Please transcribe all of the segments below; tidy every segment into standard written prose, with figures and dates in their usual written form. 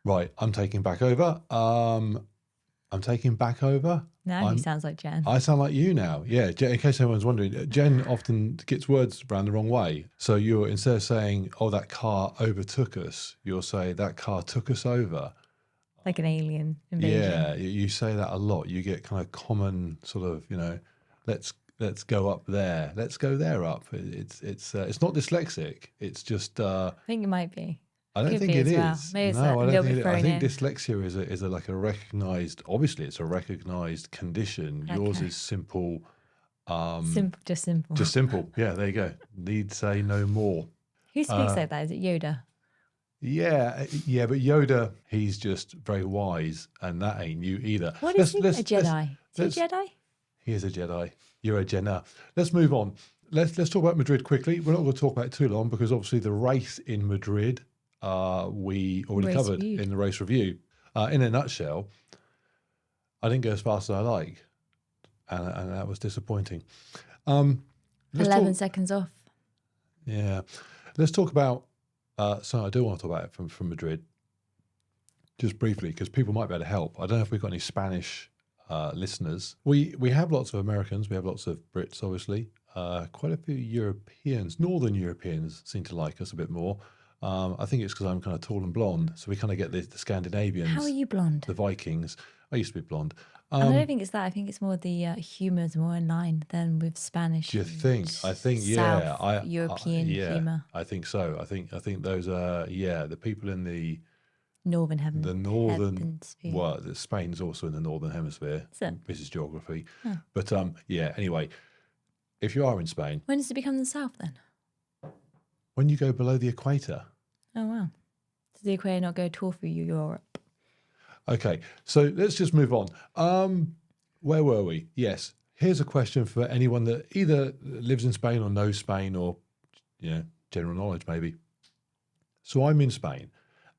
Right, I'm taking back over. I'm taking back over. Now he sounds like Jen. I sound like you now. Yeah, in case anyone's wondering, Jen often gets words around the wrong way. So you're, instead of saying, oh, that car overtook us, you'll say, that car took us over. Like an alien invasion. Yeah, you say that a lot. You get kind of common sort of, let's go up there. Let's go there up. It's not dyslexic. It's just I think it might be. I don't Could think be it as well. is. Maybe it's No, a I little don't bit think it is. I thrown think in. dyslexia is a like a recognized. Obviously, it's a recognized condition. Yours Okay. is simple. Just simple. Just simple. Yeah, there you go. Need say no more. Who speaks like that? Is it Yoda? Yeah, but Yoda, he's just very wise, and that ain't you either. What is he? A Jedi? Is he a Jedi? He is a Jedi. You're a Jenna. Let's move on. Let's talk about Madrid quickly. We're not going to talk about it too long because obviously the race in Madrid we already covered in the race review. In a nutshell, I didn't go as fast as I like, and that was disappointing. 11 seconds off. Yeah. Let's talk about, so I do want to talk about it from Madrid, just briefly, because people might be able to help. I don't know if we've got any Spanish listeners. We have lots of Americans. We have lots of Brits, obviously. Quite a few Europeans, Northern Europeans seem to like us a bit more. I think it's because I'm kind of tall and blonde. So we kind of get the Scandinavians. How are you blonde? The Vikings. I used to be blonde. I don't think it's that. I think it's more the humour is more in line than with Spanish. Do you think? I think, South European humour. I think so. I think those are, the people in the Northern Hemisphere. Well, Spain's also in the Northern Hemisphere. This is geography. Huh. But anyway, if you are in Spain. When does it become the South then? When you go below the equator. Oh, wow. Does the equator not go at all through Europe? Okay, so let's just move on. Where were we? Yes, here's a question for anyone that either lives in Spain or knows Spain or, general knowledge maybe. So I'm in Spain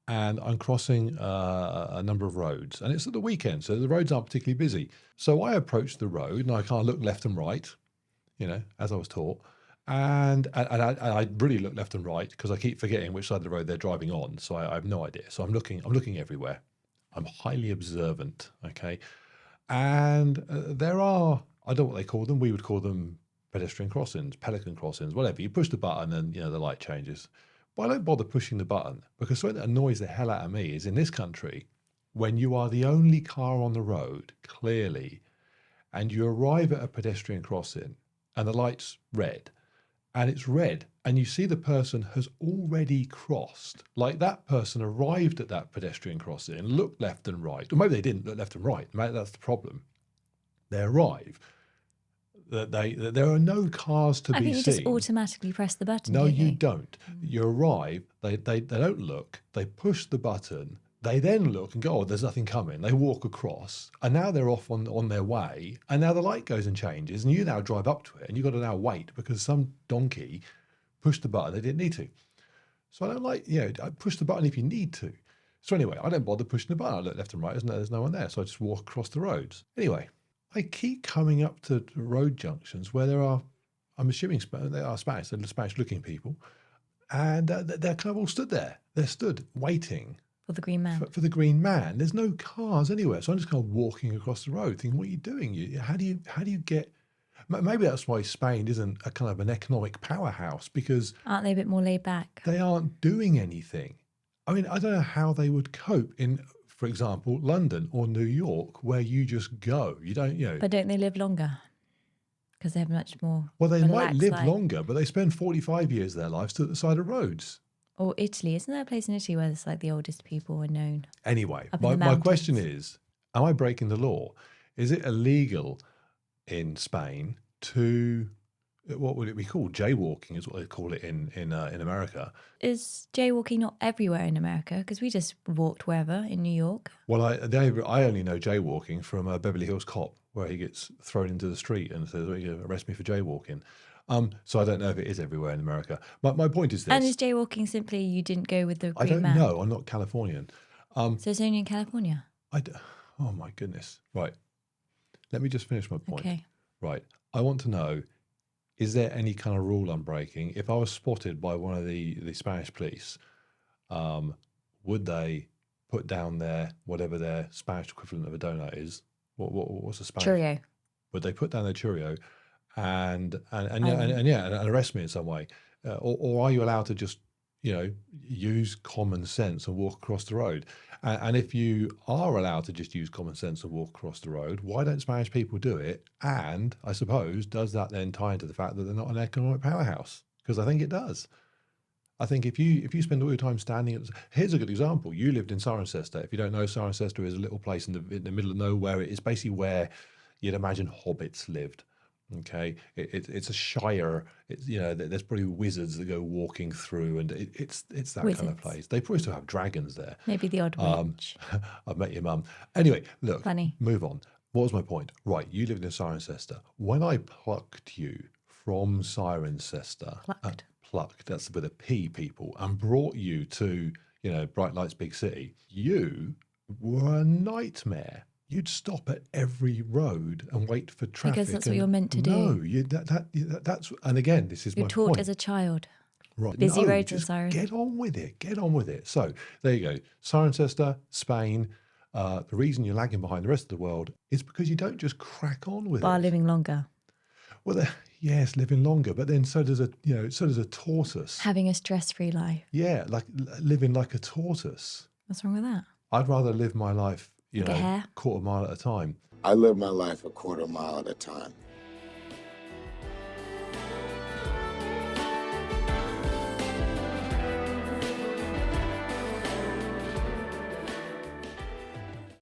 and I'm crossing a number of roads and it's at the weekend, so the roads aren't particularly busy. So I approach the road and I can't look left and right, as I was taught. And I really look left and right because I keep forgetting which side of the road they're driving on. So I have no idea. So I'm looking everywhere. I'm highly observant, okay? And there are, I don't know what they call them. We would call them pedestrian crossings, pelican crossings, whatever. You push the button and, the light changes. But I don't bother pushing the button because something that annoys the hell out of me is in this country, when you are the only car on the road, clearly, and you arrive at a pedestrian crossing and the light's red, and it's red, and you see the person has already crossed. Like that person arrived at that pedestrian crossing, looked left and right. Or maybe they didn't look left and right. Maybe that's the problem. They arrive. There are no cars to be seen. I think you just automatically press the button. No, you don't. You arrive, they don't look, they push the button, they then look and go, oh, there's nothing coming. They walk across, and now they're off on their way, and now the light goes and changes, and you now drive up to it, and you've got to now wait because some donkey pushed the button they didn't need to. So I don't like, push the button if you need to. So anyway, I don't bother pushing the button. I look left and right, there's no one there, so I just walk across the roads. Anyway, I keep coming up to road junctions where there are, I'm assuming they are Spanish, they're Spanish-looking people, and they're kind of all stood there. They're stood waiting. For the green man. For the green man. There's no cars anywhere. So I'm just kind of walking across the road thinking, what are you doing? How do you get... Maybe that's why Spain isn't a kind of an economic powerhouse, because... Aren't they a bit more laid back? They aren't doing anything. I mean, I don't know how they would cope in, for example, London or New York, where you just go. You don't, But don't they live longer? Because they have much more... Well, they might live longer, but they spend 45 years of their lives stood at the side of roads. Or Italy. Isn't there a place in Italy where it's like the oldest people are known? Anyway, my question is, am I breaking the law? Is it illegal in Spain to, what would it be called? Jaywalking is what they call it in America. Is jaywalking not everywhere in America? Because we just walked wherever in New York. Well, I only know jaywalking from Beverly Hills Cop, where he gets thrown into the street and says, arrest me for jaywalking. So I don't know if it is everywhere in America. But my point is this. And is jaywalking simply you didn't go with the green man? I don't know. I'm not Californian. So it's only in California? Oh, my goodness. Right. Let me just finish my point. Okay. Right. I want to know, is there any kind of rule I'm breaking? If I was spotted by one of the Spanish police, would they put down their whatever their Spanish equivalent of a donut is. What's a Spanish? Churro. Would they put down their churro and arrest me in some way, or are you allowed to just use common sense and walk across the road? And if you are allowed to just use common sense and walk across the road, why don't Spanish people do it? And I suppose, does that then tie into the fact that they're not an economic powerhouse? Because I think it does. I think if you spend all your time standing here's a good example. You lived in Cirencester. If you don't know, Cirencester is a little place in the middle of nowhere. It's basically where you'd imagine hobbits lived. Okay, it's a shire. There's probably wizards that go walking through, and it's that kind of place. They probably still have dragons there. Maybe the odd witch. I've met your mum. Anyway, look. Funny. Move on. What was my point? Right, you lived in Cirencester. When I plucked you from Cirencester, plucked. That's with a P, people, and brought you to Bright Lights Big City. You were a nightmare. You'd stop at every road and wait for traffic. Because that's what you're meant to do. No, that's and again, this is you're my taught point. as a child. Right, Busy roads in just Cirencester. Get on with it. So there you go. Cirencester, Spain. The reason you're lagging behind the rest of the world is because you don't just crack on with By it. living longer. Well, yes, living longer, but then so does a tortoise. Having a stress-free life. Yeah, like living like a tortoise. What's wrong with that? I'd rather live my life, Like a hare? quarter mile at a time. I live my life a quarter mile at a time.